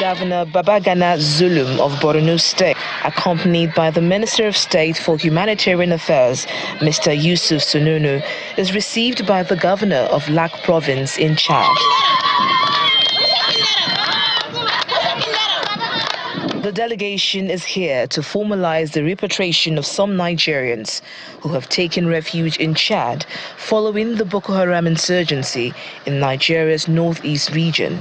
Governor Babagana Zulum of Borno State, accompanied by the Minister of State for Humanitarian Affairs, Mr. Yusuf Sununu, is received by the Governor of Lak Province in Chad. The delegation is here to formalize the repatriation of some Nigerians who have taken refuge in Chad following the Boko Haram insurgency in Nigeria's northeast region.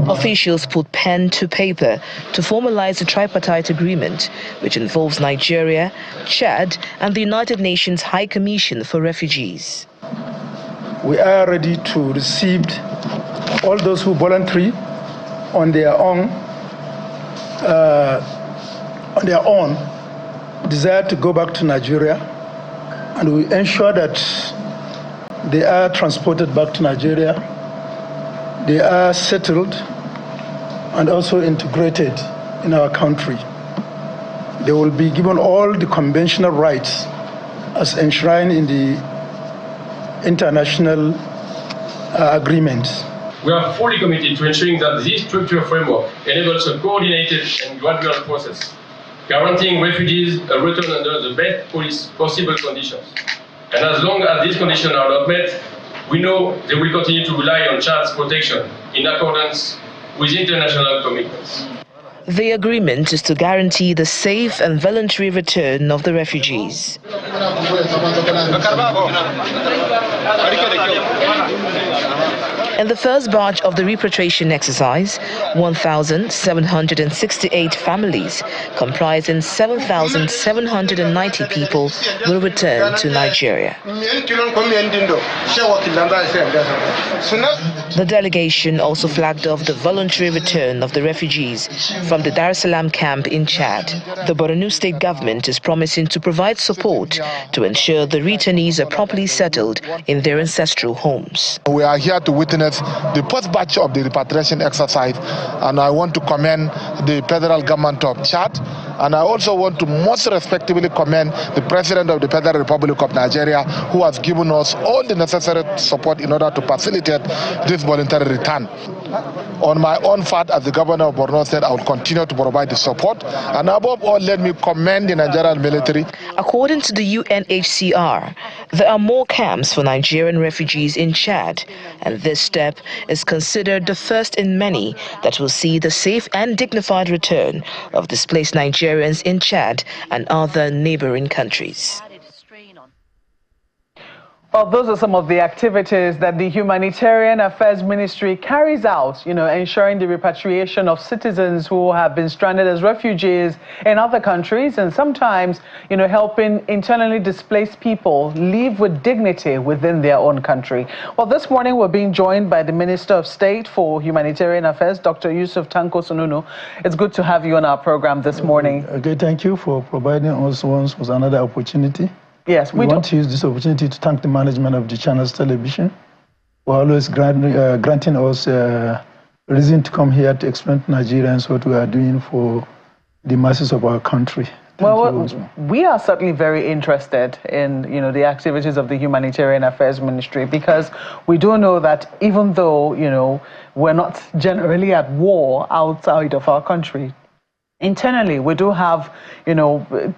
Officials put pen to paper to formalize the tripartite agreement, which involves Nigeria, Chad, and the United Nations High Commission for Refugees. We are ready to receive all those who voluntarily on their own desire to go back to Nigeria, and we ensure that they are transported back to Nigeria, they are settled and also integrated in our country. They will be given all the conventional rights as enshrined in the international agreements. We are fully committed to ensuring that this structural framework enables a coordinated and gradual process, guaranteeing refugees a return under the best possible conditions. And as long as these conditions are not met, we know they will continue to rely on Chad's protection in accordance with international commitments. The agreement is to guarantee the safe and voluntary return of the refugees. In the first batch of the repatriation exercise, 1,768 families, comprising 7,790 people, will return to Nigeria. The delegation also flagged off the voluntary return of the refugees from the Dar es Salaam camp in Chad. The Borno State government is promising to provide support to ensure the returnees are properly settled in their ancestral homes. We are here to witness the first batch of the repatriation exercise, and I want to commend the federal government of Chad, and I also want to most respectfully commend the President of the Federal Republic of Nigeria, who has given us all the necessary support in order to facilitate this voluntary return. On my own part as the Governor of Borno State, I will continue to provide the support, and above all, let me commend the Nigerian military. According to the UNHCR, there are more camps for Nigerian refugees in Chad, and this step is considered the first in many that will see the safe and dignified return of displaced Nigerians in Chad and other neighboring countries. Well, those are some of the activities that the Humanitarian Affairs Ministry carries out, ensuring the repatriation of citizens who have been stranded as refugees in other countries, and sometimes, helping internally displaced people live with dignity within their own country. Well, this morning we're being joined by the Minister of State for Humanitarian Affairs, Dr. Yusuf Tanko Sununu. It's good to have you on our program this morning. Okay, thank you for providing us once with another opportunity. Yes, we want to use this opportunity to thank the management of the channel's television for always granting us a reason to come here to explain to Nigerians what we are doing for the masses of our country. Well, we are certainly very interested in, the activities of the Humanitarian Affairs Ministry, because we do know that even though, we're not generally at war outside of our country, internally, we do have,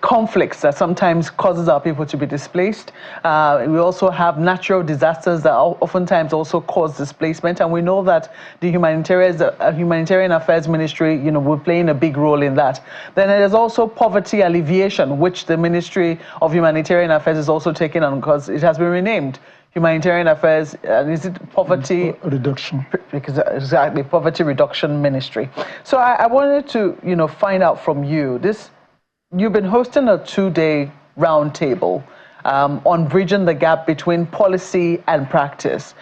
conflicts that sometimes causes our people to be displaced. We also have natural disasters that oftentimes also cause displacement, and we know that the Humanitarian Affairs Ministry, we're playing a big role in that. Then there's also poverty alleviation, which the Ministry of Humanitarian Affairs is also taking on, because it has been renamed Humanitarian Affairs, and is it Poverty Reduction? Because exactly, Poverty Reduction Ministry. So I wanted to, find out from you, you've been hosting a 2-day roundtable on bridging the gap between policy and practice.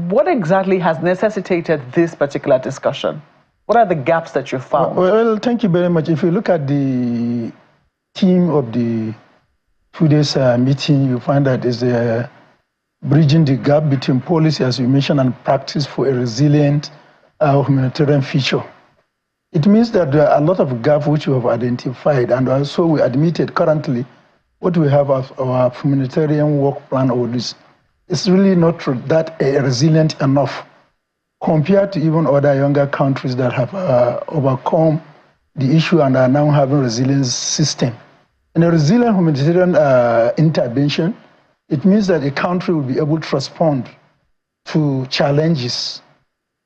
What exactly has necessitated this particular discussion? What are the gaps that you found? Well, thank you very much. If you look at the theme of the 2 days meeting, you find that is bridging the gap between policy, as you mentioned, and practice for a resilient humanitarian future. It means that there are a lot of gaps which we have identified, and also we admitted currently what we have as our humanitarian work plan, or this, is really not that resilient enough compared to even other younger countries that have overcome the issue and are now having resilience system. And a resilient humanitarian intervention, it means that a country will be able to respond to challenges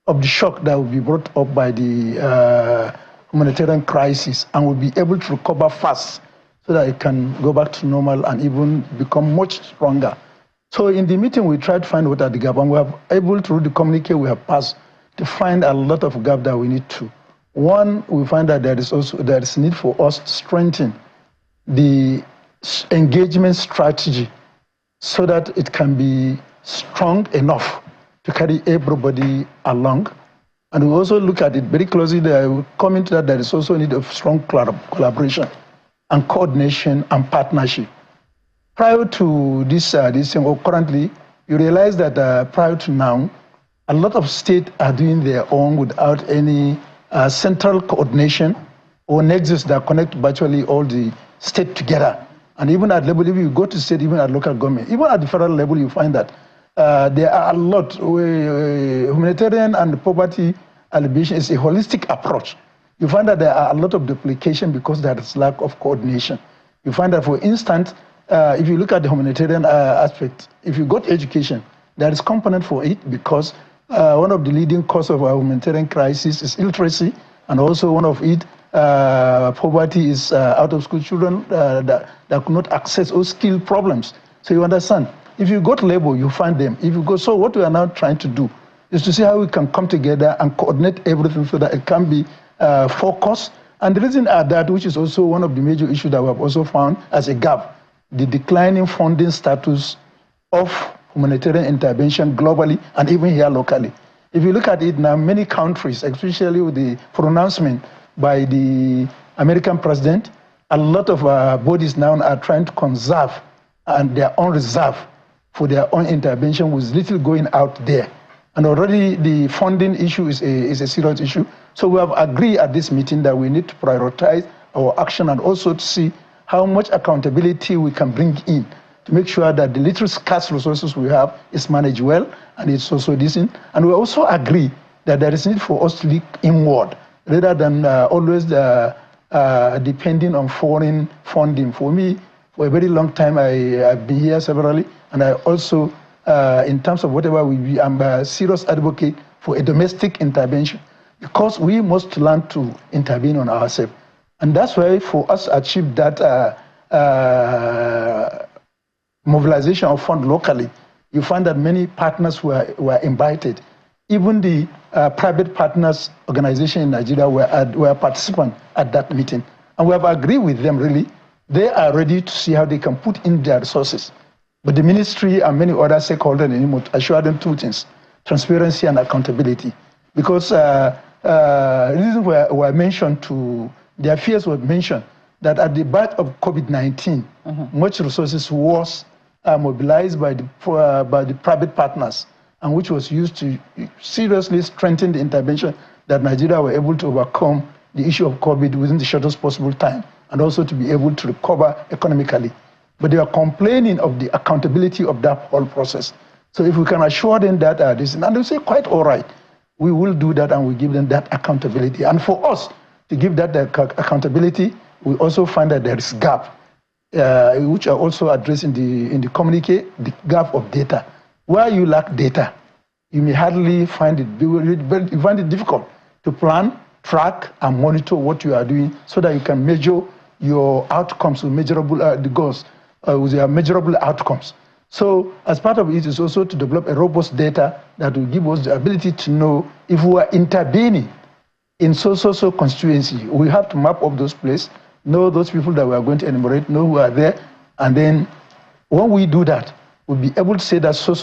of the shock that will be brought up by the humanitarian crisis, and will be able to recover fast so that it can go back to normal and even become much stronger. So in the meeting, we tried to find what are the gaps, and we are able to read the communique we have passed to find a lot of gaps that we need to. One, we find that there is need for us to strengthen the engagement strategy so that it can be strong enough to carry everybody along. And we also look at it very closely. There will come into that there is also need of strong collaboration and coordination and partnership. Prior to this thing, or currently, you realize that prior to now, a lot of states are doing their own without any central coordination or nexus that connect virtually all the states together. And even at level, if you go to state, even at local government, even at the federal level, you find that there are a lot. Humanitarian and poverty alleviation is a holistic approach. You find that there are a lot of duplication because there is lack of coordination. You find that, for instance, if you look at the humanitarian aspect, if you got education, there is component for it because one of the leading causes of our humanitarian crisis is illiteracy, and also one of it, poverty, is out-of-school children that could not access or skill problems. So you understand, if you go to labor, you find them. If you go, so what we are now trying to do is to see how we can come together and coordinate everything so that it can be focused. And the reason that, which is also one of the major issues that we have also found as a gap, the declining funding status of humanitarian intervention globally and even here locally. If you look at it now, many countries, especially with the pronouncement by the American president, a lot of bodies now are trying to conserve and their own reserve for their own intervention with little going out there. And already the funding issue is a serious issue. So we have agreed at this meeting that we need to prioritize our action and also to see how much accountability we can bring in to make sure that the little scarce resources we have is managed well, and it's also decent. And we also agree that there is need for us to look inward rather than always depending on foreign funding. For me, for a very long time, I've been here severally, and I also, in terms of whatever we be, I'm a serious advocate for a domestic intervention because we must learn to intervene on ourselves. And that's why for us to achieve that mobilization of funds locally, you find that many partners were invited. Even the private partners organization in Nigeria were participants at that meeting. And we have agreed with them, really. They are ready to see how they can put in their resources. But the ministry and many other stakeholders assure them two things: transparency and accountability. Because reasons were mentioned to, their fears were mentioned that at the birth of COVID-19, much resources was mobilized by the private partners, and which was used to seriously strengthen the intervention that Nigeria were able to overcome the issue of COVID within the shortest possible time, and also to be able to recover economically. But they are complaining of the accountability of that whole process. So if we can assure them that this, and they say, quite all right, we will do that, and we give them that accountability. And for us to give that accountability, we also find that there is gap, which are also addressed in the communique, the gap of data. Where you lack data, you may hardly find it difficult to plan, track, and monitor what you are doing so that you can measure your outcomes with measurable the goals with your measurable outcomes. So as part of it is also to develop a robust data that will give us the ability to know if we are intervening in so constituency. We have to map up those places, know those people that we are going to enumerate, know who are there, and then when we do that, we'll be able to say that so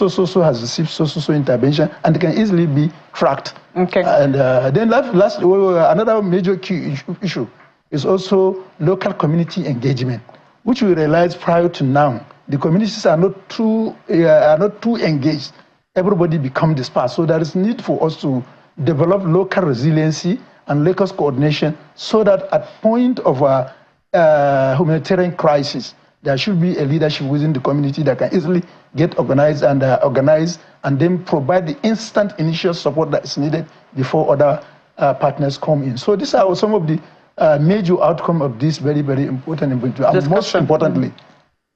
has received so intervention, and it can easily be tracked. Okay. And then last, another major key issue is also local community engagement, which we realized prior to now, the communities are not too engaged. Everybody become dispersed. So there is need for us to develop local resiliency and local coordination so that at point of a humanitarian crisis, There should be a leadership within the community that can easily get organized and then provide the instant initial support that is needed before other partners come in. So these are some of the major outcomes of this very, very important. And most importantly,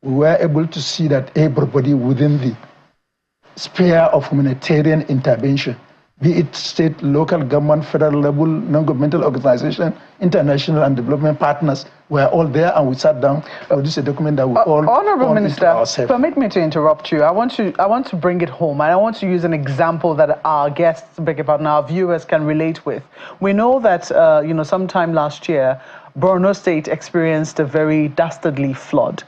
we were able to see that everybody within the sphere of humanitarian intervention, be it state, local government, federal level, non-governmental organization, international and development partners, were all there, and we sat down for this document that we all Honorable Minister, permit me to interrupt you. I want to bring it home, and I want to use an example that our guests, our viewers can relate with. We know that sometime last year, Borno State experienced a very dastardly flood,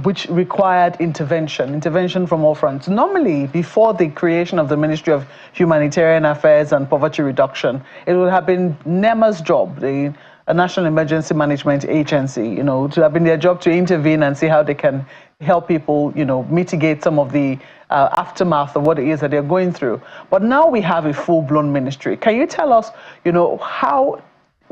which required intervention from all fronts. Normally, before the creation of the Ministry of Humanitarian Affairs and Poverty Reduction, it would have been NEMA's job, the National Emergency Management Agency, to have been their job to intervene and see how they can help people, mitigate some of the aftermath of what it is that they're going through. But now we have a full-blown ministry. Can you tell us, how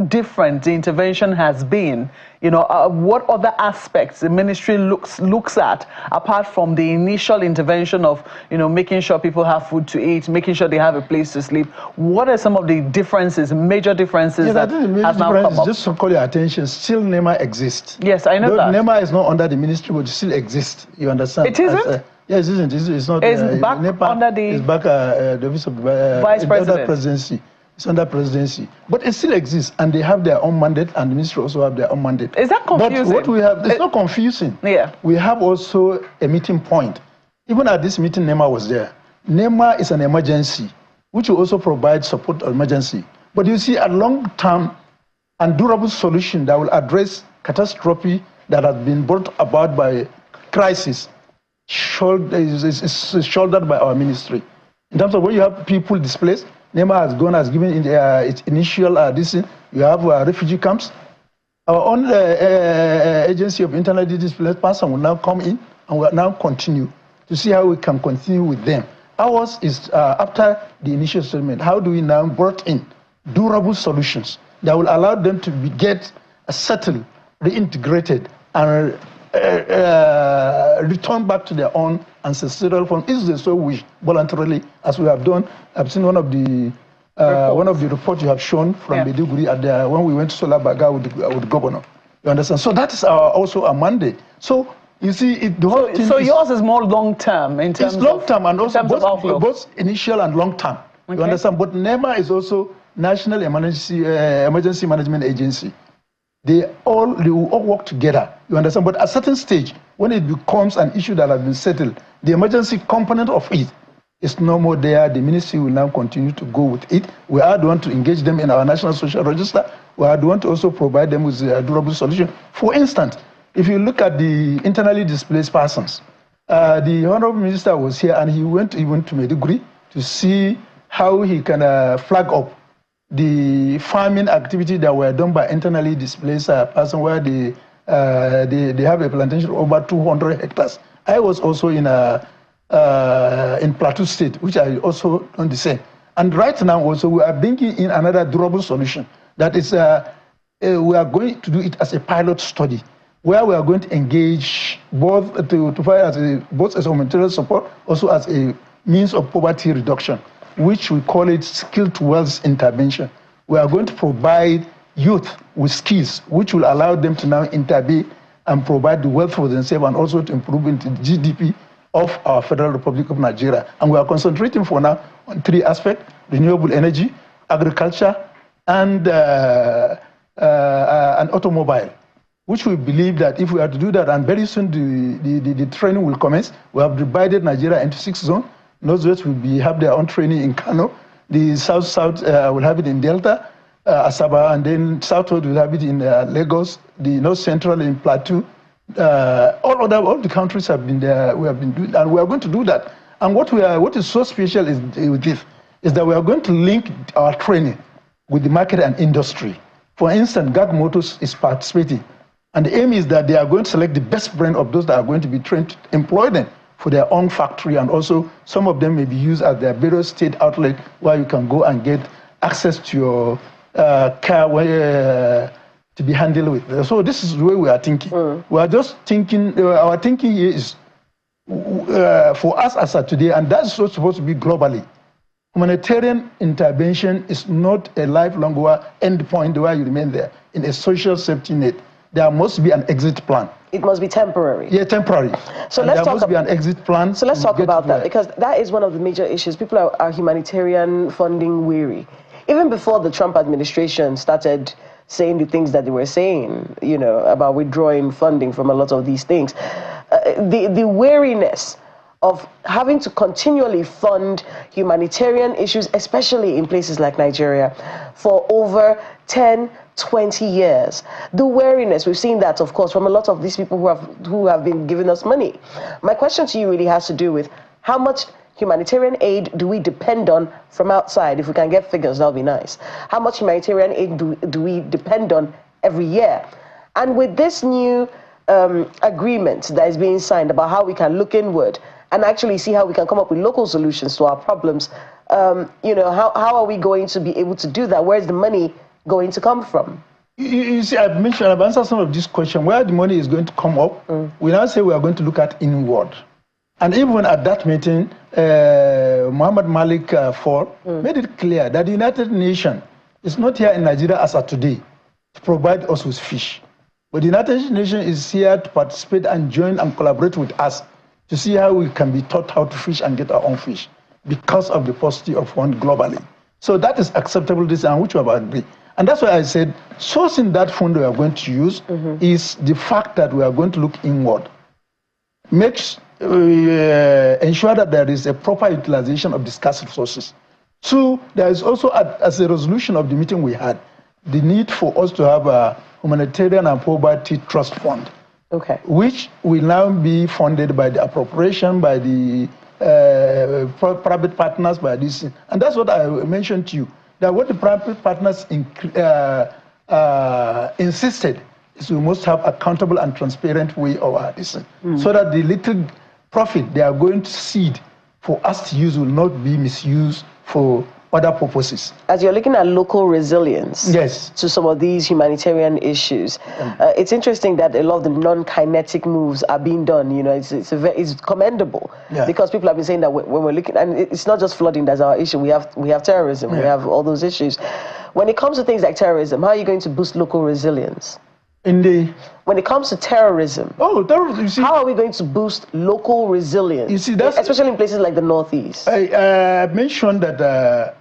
different the intervention has been? What other aspects the ministry looks at apart from the initial intervention of making sure people have food to eat, making sure they have a place to sleep? What are some of the differences, major differences that have now come up? Just to call your attention, still NEMA exists. Yes, I know that. NEMA is not under the ministry, but it still exists. You understand? It isn't? Yes, it isn't. It's not. It's back NEPA under the... It's back the office of Vice President. Presidency. It's under presidency, but it still exists, and they have their own mandate, and the ministry also have their own mandate. Is that confusing? But what we have, it's not confusing. Yeah. We have also a meeting point. Even at this meeting, NEMA was there. NEMA is an emergency, which will also provide support to emergency. But you see, a long-term and durable solution that will address catastrophe that has been brought about by crisis is shouldered by our ministry. In terms of when you have people displaced, NEMA has given its initial you have refugee camps. Our own agency of internally displaced persons will now come in and will now continue to see how we can continue with them. Ours is after the initial settlement. How do we now brought in durable solutions that will allow them to get settled, reintegrated, and return back to their own ancestral form if they so wish, voluntarily, as we have done. I've seen one of the reports you have shown from Maiduguri when we went to Solabaga with the governor. You understand? So that is also a mandate. So you see, the whole thing. So yours is more long term in terms. It's long term and also both initial and long term. Okay. You understand? But NEMA is also National Emergency Management Agency. They will all work together. You understand? But at a certain stage, when it becomes an issue that has been settled, the emergency component of it is no more there. The ministry will now continue to go with it. We are the one to engage them in our National Social Register. We are the one to also provide them with a durable solution. For instance, if you look at the internally displaced persons, the Honorable Minister was here and he went even to Maiduguri to see how he can flag up the farming activity that were done by internally displaced persons, where they have a plantation of over 200 hectares. I was also in Plateau State, which I also done the same. And right now also we are bringing in another durable solution. That is, we are going to do it as a pilot study, where we are going to engage both to provide both as a humanitarian support, also as a means of poverty reduction, which we call it skilled wealth intervention. We are going to provide youth with skills, which will allow them to now intervene and provide the wealth for themselves and also to improve into the GDP of our Federal Republic of Nigeria. And we are concentrating for now on 3 aspects: renewable energy, agriculture, and automobile, which we believe that if we are to do that, and very soon the training will commence. We have divided Nigeria into 6 zones. Northwest will have their own training in Kano. The South will have it in Delta, Asaba, and then Southwest will have it in Lagos. The North Central in Plateau. All the countries have been there. We have been doing, and we are going to do that. And what is so special with this is that we are going to link our training with the market and industry. For instance, GAG Motors is participating, and the aim is that they are going to select the best brand of those that are going to be trained to employ them for their own factory, and also some of them may be used at their various state outlet where you can go and get access to your car to be handled with. So this is the way we are thinking. We are just thinking, our thinking here is for us as of today, and that's what's supposed to be globally. Humanitarian intervention is not a lifelong end point where you remain there in a social safety net. There must be an exit plan. It must be temporary. Yeah, temporary. So there must be an exit plan. So let's talk about that, because that is one of the major issues. People are humanitarian funding weary. Even before the Trump administration started saying the things that they were saying, you know, about withdrawing funding from a lot of these things, the weariness of having to continually fund humanitarian issues, especially in places like Nigeria, for over 10, 20 years. The wariness, we've seen that, of course, from a lot of these people who have been giving us money. My question to you really has to do with how much humanitarian aid do we depend on from outside? If we can get figures, that would be nice. How much humanitarian aid do we depend on every year? And with this new agreement that is being signed about how we can look inward and actually see how we can come up with local solutions to our problems, you know, how are we going to be able to do that? Where's the money going to come from? You see, I've answered some of this question. Where the money is going to come up, we now say we are going to look at inward. And even at that meeting, Muhammad Malik Fall made it clear that the United Nations is not here in Nigeria as of today to provide us with fish. But the United Nations is here to participate and join and collaborate with us to see how we can be taught how to fish and get our own fish because of the paucity of fund globally. So that is acceptable, this and which we have agreed. And that's why I said sourcing that fund we are going to use is the fact that we are going to look inward. Ensure that there is a proper utilization of the scarce resources. Two, there is also, as a resolution of the meeting we had, the need for us to have a humanitarian and poverty trust fund, which will now be funded by the appropriation, by the private partners, by this. And that's what I mentioned to you, that what the private partners insisted is we must have accountable and transparent way of our this, so that the little profit they are going to seed for us to use will not be misused for other purposes. As you're looking at local resilience to some of these humanitarian issues, it's interesting that a lot of the non-kinetic moves are being done. You know, it's commendable because people have been saying that when we're looking, and it's not just flooding that's our issue. We have terrorism, we have all those issues. When it comes to things like terrorism, how are you going to boost local resilience? When it comes to terrorism, you see, how are we going to boost local resilience? You see, especially in places like the Northeast. I mentioned that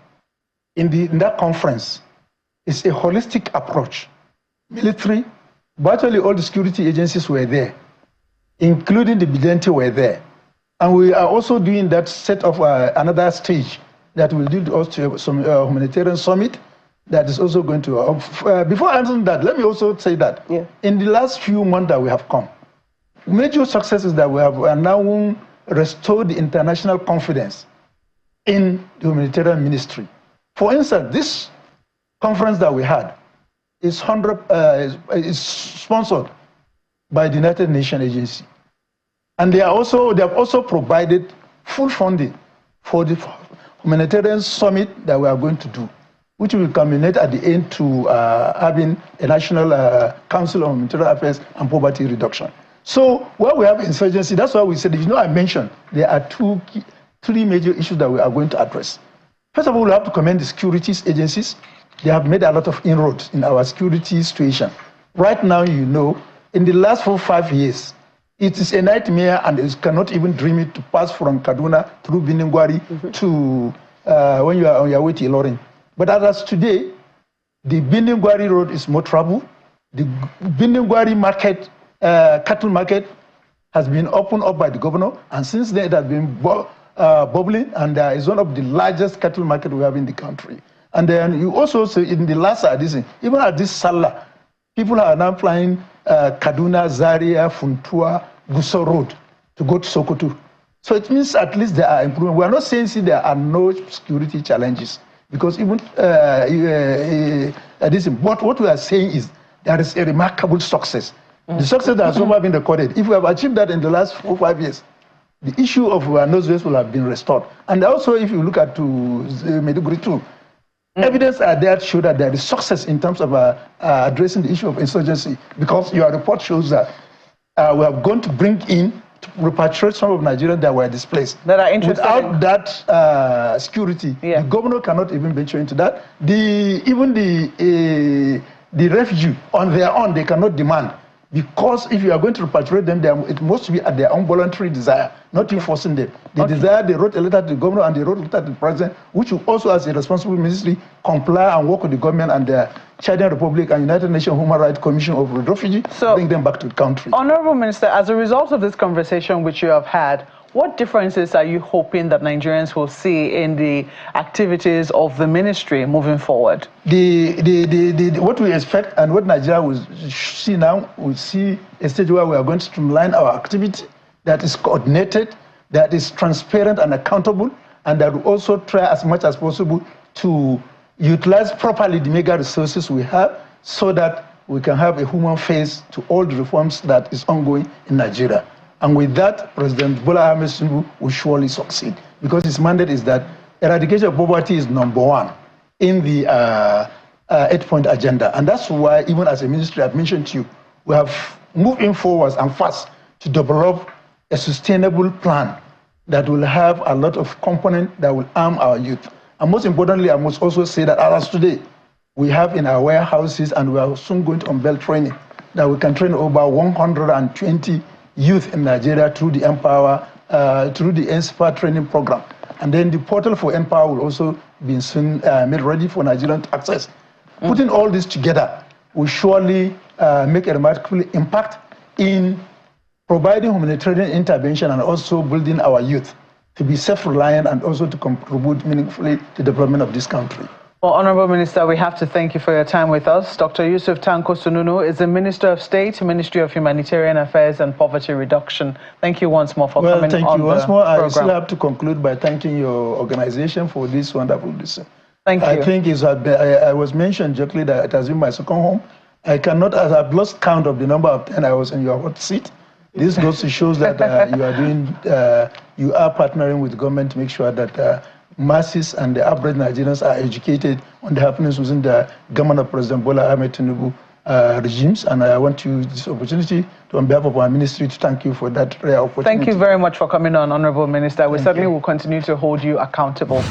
in that conference, it's a holistic approach. Military, virtually all the security agencies were there, including the vigilante were there. And we are also doing that set of another stage that will lead us to some humanitarian summit that is also going to, before answering that, let me also say that in the last few months that we have come, major successes that we have now restored the international confidence in the humanitarian ministry. For instance, this conference that we had is sponsored by the United Nations Agency. And they have also provided full funding for the humanitarian summit that we are going to do, which will culminate at the end to having a National Council on Humanitarian Affairs and Poverty Reduction. So where we have insurgency, that's why we said, you know, I mentioned there are three major issues that we are going to address. First of all, we have to commend the securities agencies. They have made a lot of inroads in our security situation. Right now, you know, in the last 4 or 5 years, it is a nightmare, and you cannot even dream it to pass from Kaduna through Biningwari to when you are on your way to Ilorin. But as today, the Biningwari road is more trouble. The Biningwari market, cattle market, has been opened up by the governor, and since then it has been bubbling, and is one of the largest cattle market we have in the country. And then you also see in the last edition, even at this Salah, people are now flying Kaduna, Zaria, Funtua, Gusau Road to go to Sokoto. So it means at least there are improvements. We are not saying there are no security challenges, because even but what we are saying is there is a remarkable success. The success that has so far been recorded. If we have achieved that in the last 4 or 5 years, the issue of Northwest will have been restored. And also, if you look at Maiduguri too, Evidence are there to show that there is success in terms of addressing the issue of insurgency, because your report shows that we are going to bring in to repatriate some of Nigerians that were displaced. That are interested Without that security, the governor cannot even venture into that. Even the refugee on their own, they cannot demand. Because if you are going to repatriate them, it must be at their own voluntary desire, not you forcing them. They desire, they wrote a letter to the governor and they wrote a letter to the president, which will also, as a responsible ministry, comply and work with the government and the Chadian Republic and United Nations Human Rights Commission of Refugees to bring them back to the country. Honorable Minister, as a result of this conversation which you have had, what differences are you hoping that Nigerians will see in the activities of the ministry moving forward? What we expect and what Nigeria will see now, we'll see a stage where we are going to streamline our activity that is coordinated, that is transparent and accountable, and that will also try as much as possible to utilize properly the mega resources we have so that we can have a human face to all the reforms that is ongoing in Nigeria. And with that, President Bola Ahmed Tinubu will surely succeed, because his mandate is that eradication of poverty is #1 in the 8-point agenda. And that's why, even as a ministry, I've mentioned to you, we have moved in forward and fast to develop a sustainable plan that will have a lot of components that will arm our youth. And most importantly, I must also say that as today, we have in our warehouses, and we are soon going to unveil training, that we can train over 120 youth in Nigeria through the Empower, through the NSPA training program. And then the portal for Empower will also be soon made ready for Nigerians to access. Putting all this together will surely make a remarkable impact in providing humanitarian intervention and also building our youth to be self-reliant and also to contribute meaningfully to the development of this country. Well, Honorable Minister, we have to thank you for your time with us. Dr. Yusuf Tanko Sununu is the Minister of State, Ministry of Humanitarian Affairs and Poverty Reduction. Thank you once more for coming on the program. Thank you once more. I still have to conclude by thanking your organization for this wonderful decision. Thank you. I think I was mentioned jokingly that it has been my second home. I cannot, as I've lost count of the number of times I was in your hot seat. This goes to show that you are partnering with the government to make sure that masses and the average Nigerians are educated on the happenings within the government of President Bola Ahmed Tinubu regimes. And I want to use this opportunity to, on behalf of our ministry, to thank you for that rare opportunity. Thank you very much for coming on, Honorable Minister. We certainly will continue to hold you accountable.